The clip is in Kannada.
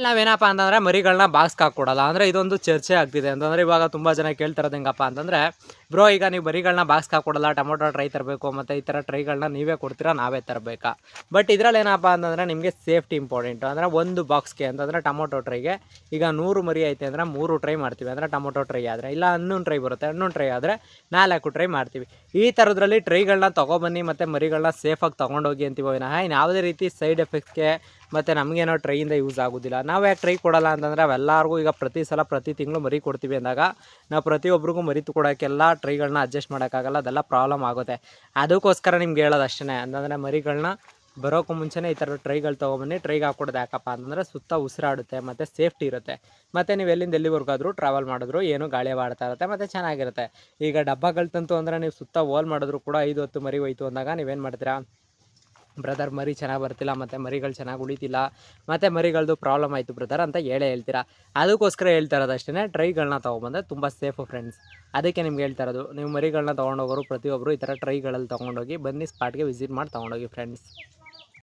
ನಾವೇನಪ್ಪ ಅಂತಂದರೆ ಮರಿಗಳನ್ನ ಬಾಕ್ಸ್ಗೆ ಹಾಕ್ಕೊಡಲ್ಲ. ಅಂದರೆ ಇದೊಂದು ಚರ್ಚೆ ಆಗ್ತಿದೆ ಅಂತಂದರೆ ಇವಾಗ ತುಂಬ ಜನ ಕೇಳ್ತಿರೋದು ಹೆಂಗಪ್ಪ ಅಂತಂದರೆ, ಬ್ರೋ ಈಗ ನೀವು ಮರಿಗಳನ್ನ ಬಾಕ್ಸ್ಗೆ ಹಾಕ್ಕೊಡಲ್ಲ, ಟೊಮೊಟೊ ಟ್ರೈ ತರಬೇಕು ಮತ್ತು ಈ ಥರ ಟ್ರೈಗಳನ್ನ ನೀವೇ ಕೊಡ್ತೀರಾ ನಾವೇ ತರಬೇಕಾ? ಬಟ್ ಇದರಲ್ಲಿ ಏನಪ್ಪ ಅಂತಂದರೆ ನಿಮಗೆ ಸೇಫ್ಟಿ ಇಂಪಾರ್ಟೆಂಟು. ಅಂದರೆ ಒಂದು ಬಾಕ್ಸ್ಗೆ ಅಂತಂದರೆ ಟೊಮೊಟೊ ಟ್ರೈಗೆ ಈಗ 100 ಮರಿ ಐತೆ ಅಂದರೆ 3 ಟ್ರೈ ಮಾಡ್ತೀವಿ. ಅಂದರೆ ಟೊಮೊಟೊ ಟ್ರೈ ಆದರೆ, ಇಲ್ಲ 11 ಟ್ರೈ ಬರುತ್ತೆ, 11 ಟ್ರೈ ಆದರೆ 4 ಟ್ರೈ ಮಾಡ್ತೀವಿ. ಈ ಥರದ್ರಲ್ಲಿ ಟ್ರೈಗಳನ್ನ ತೊಗೊಬನ್ನಿ ಮತ್ತು ಮರಿಗಳನ್ನ ಸೇಫಾಗಿ ತೊಗೊಂಡೋಗಿ ಅಂತೀವಿ ವಿನಃ ಯಾವುದೇ ರೀತಿ ಸೈಡ್ ಎಫೆಕ್ಟ್ಸ್ಗೆ ಮತ್ತು ನಮಗೇನೋ ಟ್ರೈಯಿಂದ ಯೂಸ್ ಆಗೋದಿಲ್ಲ. ನಾವು ಯಾಕೆ ಟ್ರೈ ಕೊಡೋಲ್ಲ ಅಂತಂದರೆ ಅವೆಲ್ಲರಿಗೂ ಈಗ ಪ್ರತಿ ತಿಂಗಳು ಮರಿ ಕೊಡ್ತೀವಿ ಅಂದಾಗ ನಾವು ಪ್ರತಿಯೊಬ್ಬರಿಗೂ ಮರಿ ಕೊಡೋಕ್ಕೆಲ್ಲ ಟ್ರೈಗಳನ್ನ ಅಡ್ಜಸ್ಟ್ ಮಾಡೋಕ್ಕಾಗಲ್ಲ, ಅದೆಲ್ಲ ಪ್ರಾಬ್ಲಮ್ ಆಗುತ್ತೆ. ಅದಕ್ಕೋಸ್ಕರ ನಿಮ್ಗೆ ಹೇಳೋದು ಅಷ್ಟೇ. ಅಂತಂದರೆ ಮರಿಗಳನ್ನ ಬರೋಕ್ಕೂ ಮುಂಚೆನೇ ಈ ಥರ ಟ್ರೈಗಳು ತೊಗೊಬನ್ನಿ. ಟ್ರೈಗೆ ಹಾಕ್ಕೊಡೋದು ಯಾಕಪ್ಪ ಅಂತಂದರೆ ಸುತ್ತ ಉಸಿರಾಡುತ್ತೆ ಮತ್ತು ಸೇಫ್ಟಿ ಇರುತ್ತೆ. ಮತ್ತು ನೀವು ಎಲ್ಲಿಂದ ಎಲ್ಲಿವರೆಗಾದರೂ ಟ್ರಾವೆಲ್ ಮಾಡಿದ್ರು ಏನು ಗಾಳಿ ಆಡ್ತಾ ಇರುತ್ತೆ ಮತ್ತು ಚೆನ್ನಾಗಿರುತ್ತೆ. ಈಗ ಡಬ್ಬಗಳು ತಂತು ಅಂದರೆ ನೀವು ಸುತ್ತ ಹೋಲ್ ಮಾಡಿದ್ರು ಕೂಡ 5-10 ಮರಿ ಹೋಯ್ತು ಅಂದಾಗ ನೀವೇನು ಮಾಡ್ತೀರಾ, ಬ್ರದರ್ ಮರಿ ಚೆನ್ನಾಗಿ ಬರ್ತಿಲ್ಲ ಮತ್ತು ಮರಿಗಳು ಚೆನ್ನಾಗಿ ಉಳಿತಿಲ್ಲ ಮತ್ತು ಮರಿಗಳದ್ದು ಪ್ರಾಬ್ಲಮ್ ಆಯಿತು ಬ್ರದರ್ ಅಂತ ಹೇಳ್ತೀರಾ. ಅದಕ್ಕೋಸ್ಕರ ಹೇಳ್ತಾ ಇರೋದು ಅಷ್ಟೇ, ಟ್ರೈಗಳನ್ನ ತೊಗೊಬಂದರೆ ತುಂಬ ಸೇಫು ಫ್ರೆಂಡ್ಸ್. ಅದಕ್ಕೆ ನಿಮ್ಗೆ ಹೇಳ್ತಾ ಇರೋದು, ನೀವು ಮರಿಗಳನ್ನ ತೊಗೊಂಡೋಗೋರು ಪ್ರತಿಯೊಬ್ಬರು ಈ ಥರ ಟ್ರೈಗಳಲ್ಲಿ ತೊಗೊಂಡೋಗಿ ಬನ್ನಿ, ಸ್ಪಾಟ್ಗೆ ವಿಸಿಟ್ ಮಾಡಿ ತೊಗೊಂಡೋಗಿ ಫ್ರೆಂಡ್ಸ್.